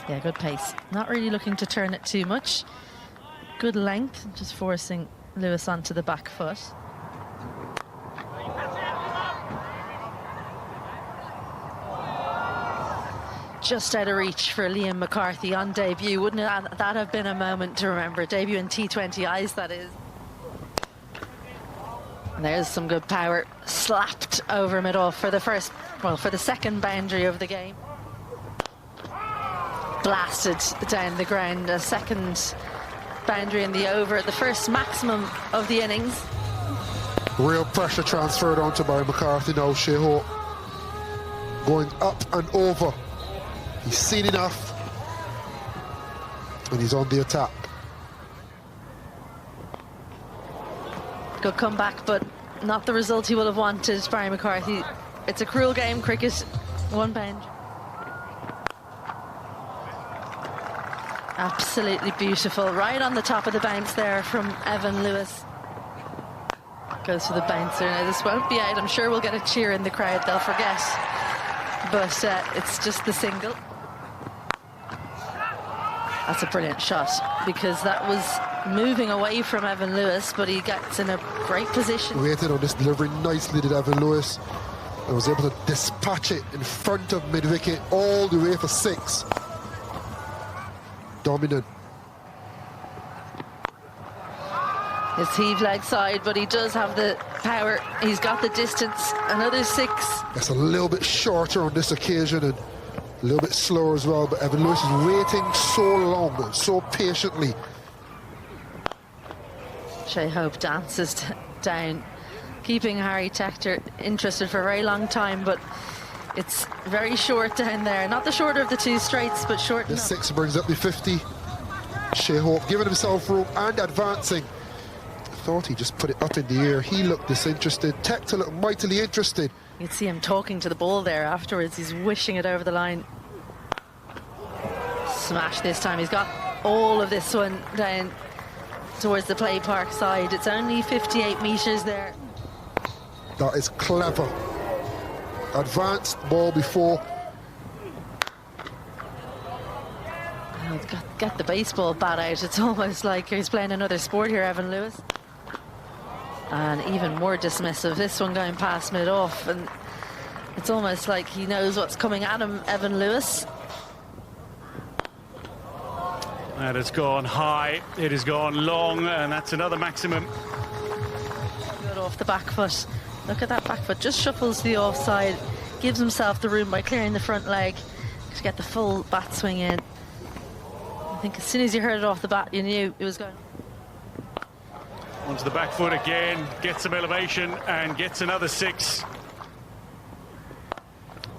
Yeah, good pace. Not really looking to turn it too much. Good length, just forcing Lewis onto the back foot. Just out of reach for Liam McCarthy on debut. Wouldn't that have been a moment to remember? Debut in T20 eyes, that is. And there's some good power. Slapped over mid-off for the first, well, for the second boundary of the game. Blasted down the ground. A second boundary in the over. The first maximum of the innings. Real pressure transferred onto Barry McCarthy now. Shea going up and over. He's seen enough, and he's on the attack. Good comeback, but not the result he would have wanted, Barry McCarthy. It's a cruel game, cricket. One boundary. Absolutely beautiful. Right on the top of the bounce there from Evan Lewis. Goes for the bouncer. Now, this won't be out. I'm sure we'll get a cheer in the crowd. They'll forget. But it's just the single. That's a brilliant shot, because that was moving away from Evan Lewis, but he gets in a great position. Waited on this delivery nicely, did Evan Lewis, and was able to dispatch it in front of mid-wicket all the way for 6. Dominant. His heave leg side, but he does have the power. He's got the distance. Another 6. That's a little bit shorter on this occasion, and a little bit slower as well, but Evan Lewis is waiting so long and so patiently. Shea Hope dances down, keeping Harry Tector interested for a very long time, but it's very short down there. Not the shorter of the 2 straights, but short enough. The 6 brings up the 50. Shea Hope giving himself room and advancing. Thought he just put it up in the air. He looked disinterested. Tector looked mightily interested. You'd see him talking to the ball there afterwards. He's wishing it over the line. Smash this time. He's got all of this one down towards the play park side. It's only 58 metres there. That is clever. Advanced ball before. Oh, get the baseball bat out. It's almost like he's playing another sport here, Evan Lewis. And even more dismissive, this one going past mid-off, and it's almost like he knows what's coming at him, Evan Lewis. That has gone high, it has gone long, and that's another maximum. Good off the back foot. Look at that back foot, just shuffles the offside, gives himself the room by clearing the front leg to get the full bat swing in. I think as soon as you heard it off the bat, you knew it was going. Onto the back foot again, gets some elevation and gets another 6.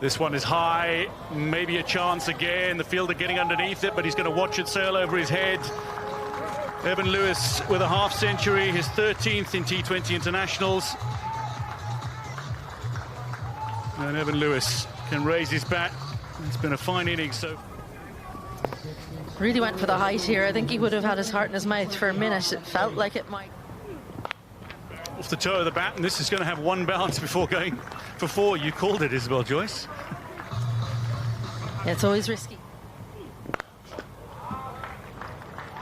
This one is high, maybe a chance again. The fielder getting underneath it, but he's going to watch it sail over his head. Evan Lewis with a half century, his 13th in T20 internationals. And Evan Lewis can raise his bat. It's been a fine innings. So really went for the height here. I think he would have had his heart in his mouth for a minute. It felt like it might. Off the toe of the bat, and this is going to have 1 bounce before going for 4. You called it, Isabel Joyce. Yeah, it's always risky.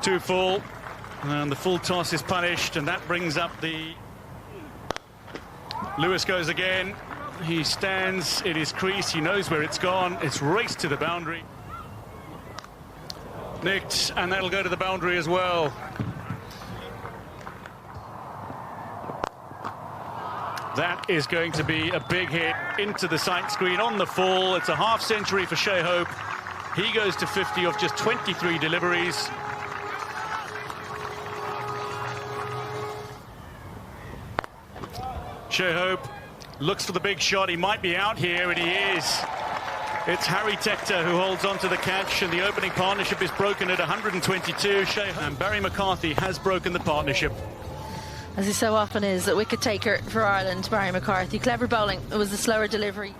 2 full, and the full toss is punished, and that brings up the... Lewis goes again. He stands in his crease. He knows where it's gone. It's raced to the boundary. Nicked, and that'll go to the boundary as well. That is going to be a big hit into the sight screen on the full. It's a half century for Shea Hope. He goes to 50 off just 23 deliveries. Shea Hope looks for the big shot. He might be out here, and he is. It's Harry Tector who holds on to the catch, and the opening partnership is broken at 122. Shea Hope and Barry McCarthy has broken the partnership. As he so often is, a wicket taker for Ireland, Barry McCarthy. Clever bowling. It was a slower delivery.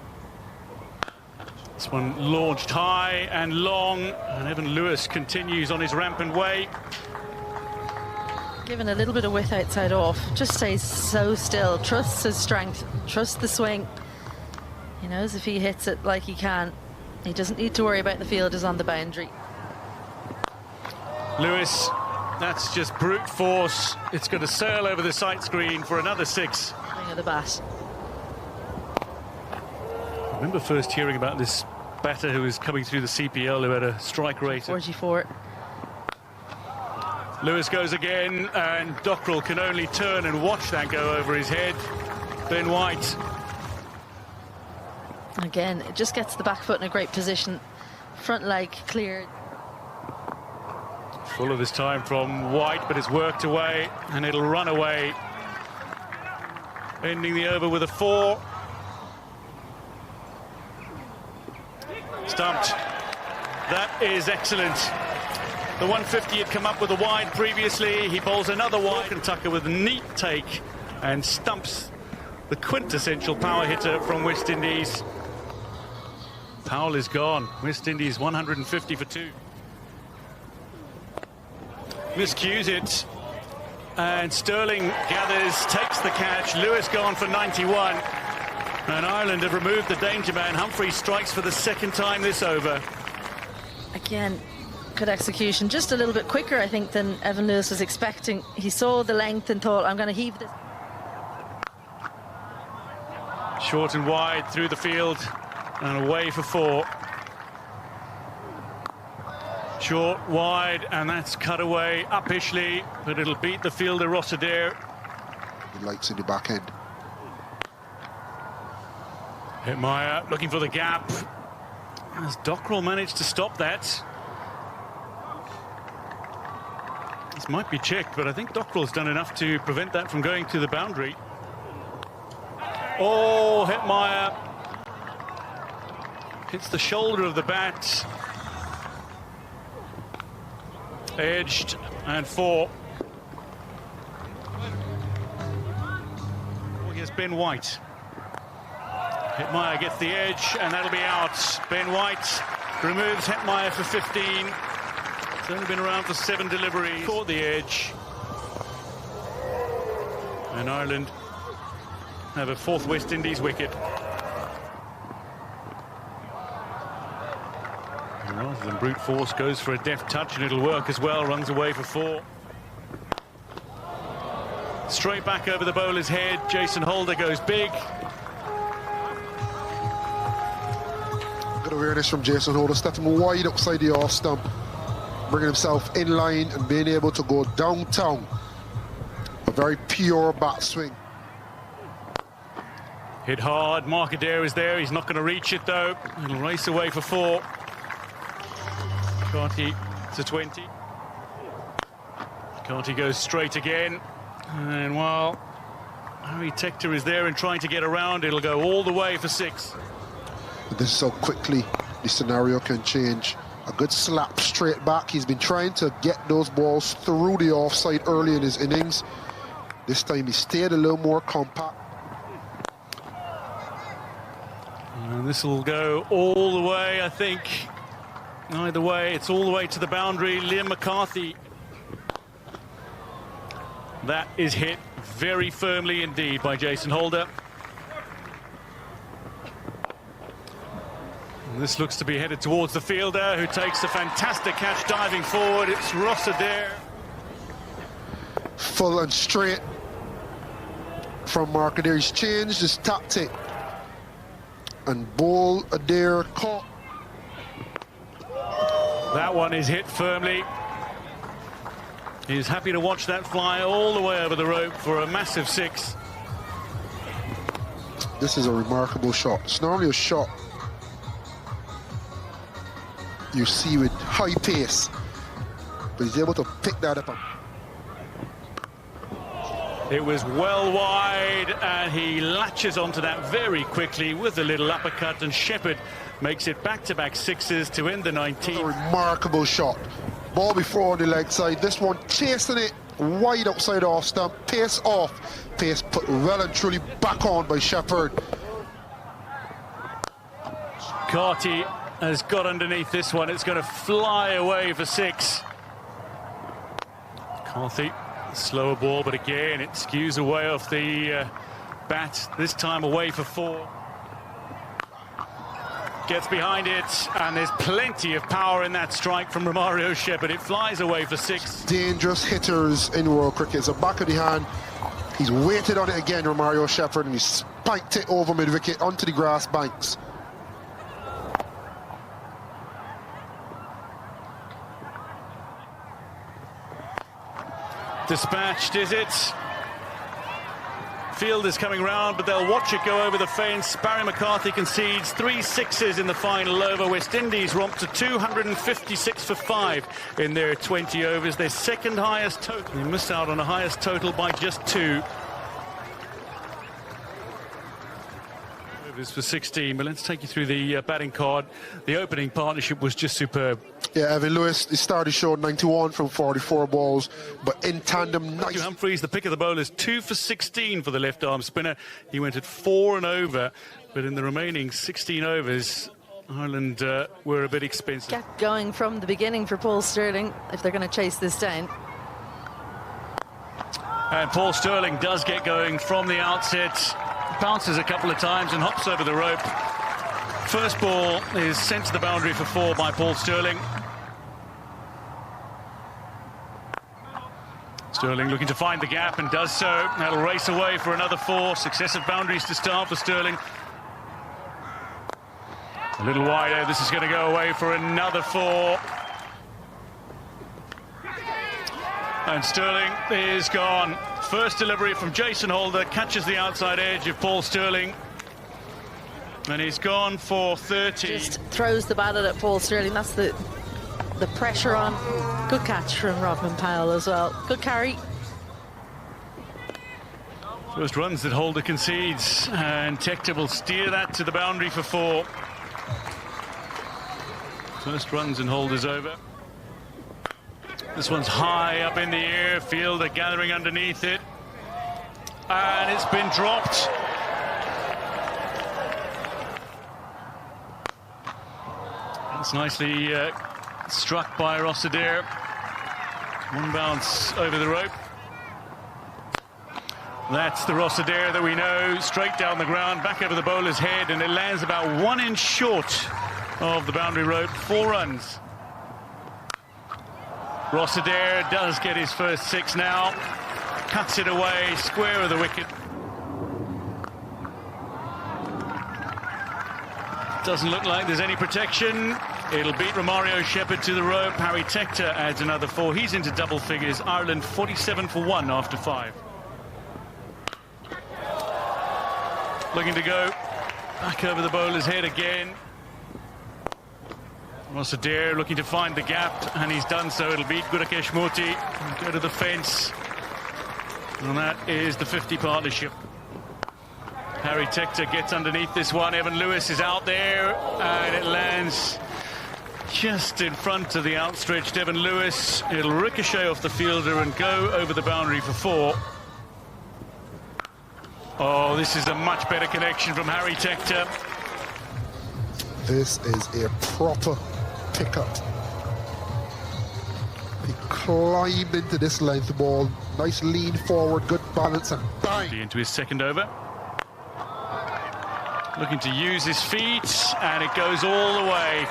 This one launched high and long, and Evan Lewis continues on his rampant way. Given a little bit of width outside off, just stays so still, trusts his strength, trusts the swing. He knows if he hits it like he can, he doesn't need to worry about the fielders on the boundary. Lewis, that's just brute force. It's going to sail over the sight screen for another 6. Swing of the bat. I remember first hearing about this batter who was coming through the CPL who had a strike rate 44. Lewis goes again, and Dockrell can only turn and watch that go over his head. Ben White. Again, it just gets the back foot in a great position. Front leg cleared. Full of this time from White, but it's worked away, and it'll run away. Ending the over with a 4. Stumped. That is excellent. The 150 had come up with a wide previously. He bowls another wide. And Tucker with a neat take and stumps the quintessential power hitter from West Indies. Powell is gone. West Indies 150 for 2. Miscues it. And Sterling gathers, takes the catch. Lewis gone for 91. And Ireland have removed the danger man. Humphrey strikes for the 2nd time this over. Again, good execution. Just a little bit quicker, I think, than Evan Lewis was expecting. He saw the length and thought, I'm going to heave this. Short and wide through the field and away for 4. Short, wide, and that's cut away uppishly, but it'll beat the fielder Rossadair. He likes in the back end. Hitmeyer looking for the gap. Has Dockrell managed to stop that? This might be checked, but I think Dockrell's done enough to prevent that from going to the boundary. Oh, Hitmeyer hits the shoulder of the bat. Edged and 4. Here's Ben White. Hitmeyer gets the edge, and that'll be out. Ben White removes Hitmeyer for 15. He's only been around for 7 deliveries. Caught the edge. And Ireland have a 4th West Indies wicket. And rather than brute force, goes for a deft touch, and it'll work as well. Runs away for 4. Straight back over the bowler's head. Jason Holder goes big. Good awareness from Jason Holder, stepping wide outside the off stump, bringing himself in line and being able to go downtown. A very pure bat swing. Hit hard. Markader is there. He's not going to reach it, though. It'll race away for 4. Carty to 20. Carty goes straight again. And while Harry Tector is there and trying to get around, it'll go all the way for 6. This is how quickly the scenario can change. A good slap straight back. He's been trying to get those balls through the offside early in his innings. This time he stayed a little more compact. And this will go all the way, I think. Either way, it's all the way to the boundary. Liam McCarthy. That is hit very firmly indeed by Jason Holder. And this looks to be headed towards the fielder, who takes a fantastic catch diving forward. It's Rossadair. Full and straight from Markader. He's changed his tactic. And Ball Adair caught. That one is hit firmly. He's happy to watch that fly all the way over the rope for a massive 6. This is a remarkable shot. It's normally a shot you see with high pace, but he's able to pick that up. It was well wide, and he latches onto that very quickly with a little uppercut, and Shepherd makes it back-to-back 6s to end the 19th. A remarkable shot. Ball before on the leg side. This one chasing it wide outside off stump. Pace off. Pace put well and truly back on by Shepherd. Carty has got underneath this one. It's going to fly away for 6. Carty, slower ball, but again it skews away off the bat. This time away for 4. Gets behind it, and there's plenty of power in that strike from Romario Shepherd. It flies away for 6. Dangerous hitters in world cricket. It's a back of the hand. He's waited on it again, Romario Shepherd, and he spiked it over mid-wicket onto the grass banks. Dispatched, is it? Field is coming round, but they'll watch it go over the fence. Barry McCarthy concedes 3 sixes in the final over. West Indies romp to 256 for 5 in their 20 overs. Their second highest total. They missed out on a highest total by just 2. Overs for 16, but let's take you through the batting card. The opening partnership was just superb. Yeah, Evan Lewis, he started showed 91 from 44 balls, but in tandem, nice. Humphreys, the pick of the bowlers, 2 for 16 for the left-arm spinner. He went at 4 and over, but in the remaining 16 overs, Ireland were a bit expensive. Get going from the beginning for Paul Stirling if they're going to chase this down. And Paul Stirling does get going from the outset. Bounces a couple of times and hops over the rope. First ball is sent to the boundary for 4 by Paul Stirling. Stirling looking to find the gap and does so. That'll race away for another 4. Successive boundaries to start for Stirling. A little wider. This is going to go away for another 4. And Stirling is gone. First delivery from Jason Holder, catches the outside edge of Paul Stirling. And he's gone for 30. Just throws the bat at Paul Stirling. That's the pressure on. Good catch from Rodman Powell as well. Good carry. First runs that Holder concedes, and Tector will steer that to the boundary for 4. First runs and Holder's over. This one's high up in the air. Fielder gathering underneath it, and it's been dropped. It's nicely struck by Rossiter. One bounce over the rope. That's the Rossiter that we know, straight down the ground, back over the bowler's head, and it lands about 1 inch short of the boundary rope. 4 runs. Rossiter does get his first 6 now. Cuts it away, square of the wicket. Doesn't look like there's any protection. It'll beat Romario Shepherd to the rope. Harry Tector adds another 4. He's into double figures. Ireland 47 for 1 after 5. Looking to go back over the bowler's head again. Rossiter looking to find the gap, and he's done so. It'll beat Gudakesh Moti and go to the fence. And that is the 50 partnership. Harry Tector gets underneath this one. Evan Lewis is out there, and it lands just in front of the outstretched Evan Lewis. It'll ricochet off the fielder and go over the boundary for 4. Oh, this is a much better connection from Harry Tector. This is a proper pickup. He climbed into this length ball. Nice lean forward, good balance, and bang! Into his second over. Looking to use his feet, and it goes all the way.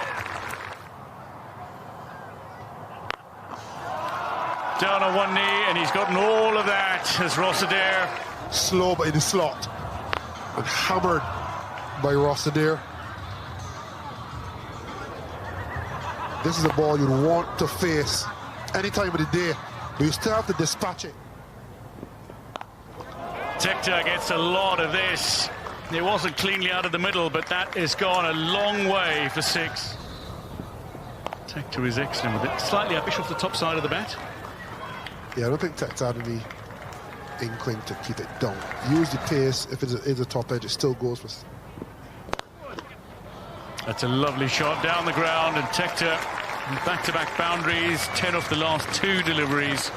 Down on one knee, and he's gotten all of that as Rossiter. Slow but in the slot. And hammered by Rossiter. This is a ball you'd want to face any time of the day, but you still have to dispatch it. Tector gets a lot of this. It wasn't cleanly out of the middle, but that has gone a long way for 6. Tector is excellent with it. Slightly uppish off the top side of the bat. Yeah, I don't think Tector had any inkling to keep it down. Use the pace. If it's a top edge, it still goes for. That's a lovely shot down the ground, and Tector back-to-back boundaries, 10 off the last 2 deliveries.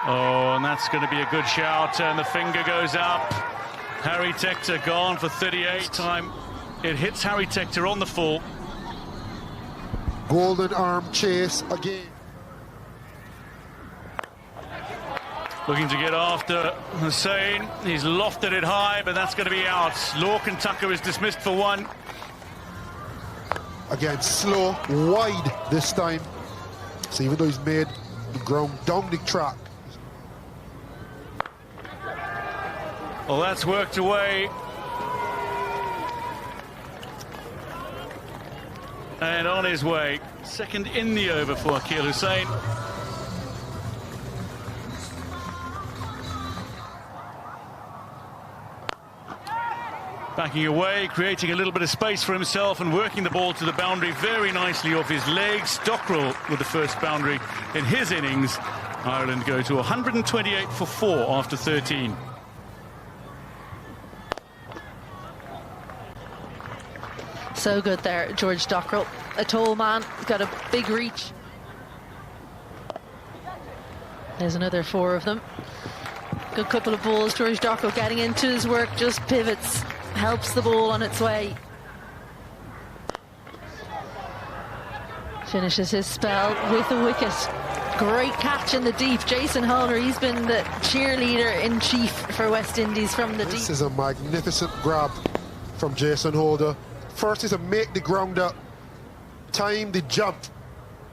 Oh, and that's going to be a good shout, and the finger goes up. Harry Tector gone for 38. Time it hits Harry Tector on the full. Golden arm chase again. Looking to get after Hussain. He's lofted it high, but that's going to be out. Lorcan and Tucker is dismissed for one. Again, slow, wide this time. So even though he's made the ground down the track. Well, that's worked away. And on his way. Second in the over for Akil Hussain. Backing away, creating a little bit of space for himself and working the ball to the boundary very nicely off his legs. Dockrell with the first boundary in his innings. Ireland go to 128 for 4 after 13. So good there, George Dockrell. A tall man, got a big reach. There's another 4 of them. Good couple of balls. George Dockrell getting into his work, just pivots, helps the ball on its way. Finishes his spell with a wicket. Great catch in the deep. Jason Holder, he's been the cheerleader in chief for West Indies from the deep. This is a magnificent grab from Jason Holder. First is to make the ground up, time the jump.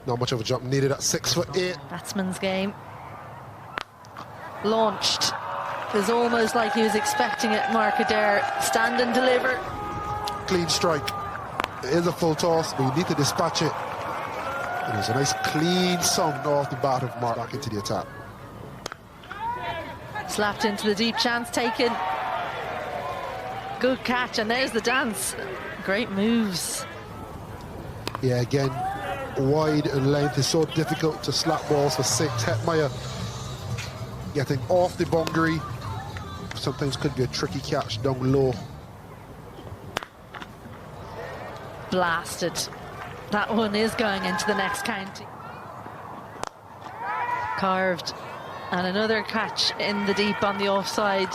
Not much of a jump needed at 6 for 8. Batsman's game. Launched. It was almost like he was expecting it. Mark Adair, stand and deliver. Clean strike. It is a full toss, but you need to dispatch it. And it was a nice clean song off the bat of Mark back into the attack. Slapped into the deep, chance taken. Good catch, and there's the dance. Great moves. Yeah, again, wide and length is so difficult to slap balls for 6. Hetmeyer getting off the boundary. Sometimes could be a tricky catch down low. Blasted. That one is going into the next county. Carved. And another catch in the deep on the offside.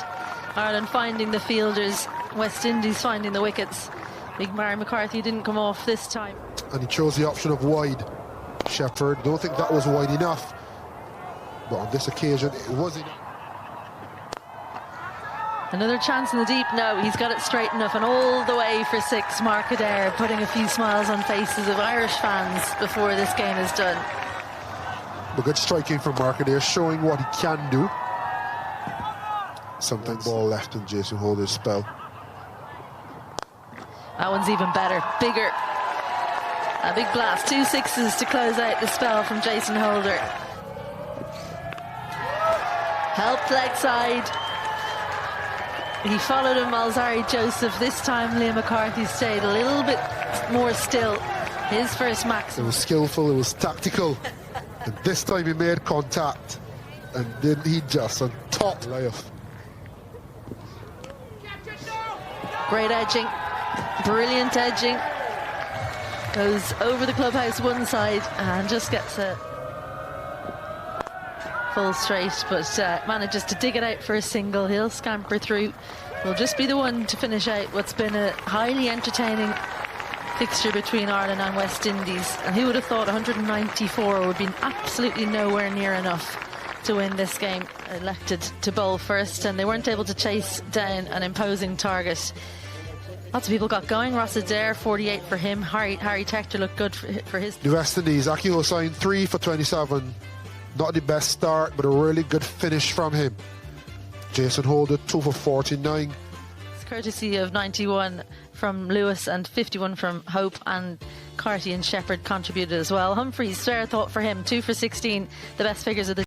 Ireland finding the fielders. West Indies finding the wickets. Big Barry McCarthy didn't come off this time. And he chose the option of wide. Shepherd, don't think that was wide enough. But on this occasion, it was enough. Another chance in the deep. No, he's got it straight enough, and all the way for 6. Mark Adair putting a few smiles on faces of Irish fans before this game is done. But good striking from Mark Adair, showing what he can do. Sometimes ball left in Jason Holder's spell. That one's even better, bigger. A big blast, 2 6s to close out the spell from Jason Holder. Helped leg side. He followed him, Malzari Joseph. This time Liam McCarthy stayed a little bit more still. His first maximum. It was skillful, it was tactical. And this time he made contact. And then he just on top layoff. Great edging, brilliant edging. Goes over the clubhouse one side and just gets a full straight, but manages to dig it out for a single. He'll scamper through. Will just be the one to finish out what's been a highly entertaining fixture between Ireland and West Indies. And who would have thought 194 would be absolutely nowhere near enough to win this game. Elected to bowl first, and they weren't able to chase down an imposing target. Lots of people got going. Ross Adair, 48 for him. Harry Tector looked good for his. The West Indies, Akil Hussain, 3 for 27. Not the best start, but a really good finish from him. Jason Holder, 2 for 49. It's courtesy of 91 from Lewis and 51 from Hope, and Carty and Shepherd contributed as well. Humphreys, fair thought for him, 2 for 16. The best figures of the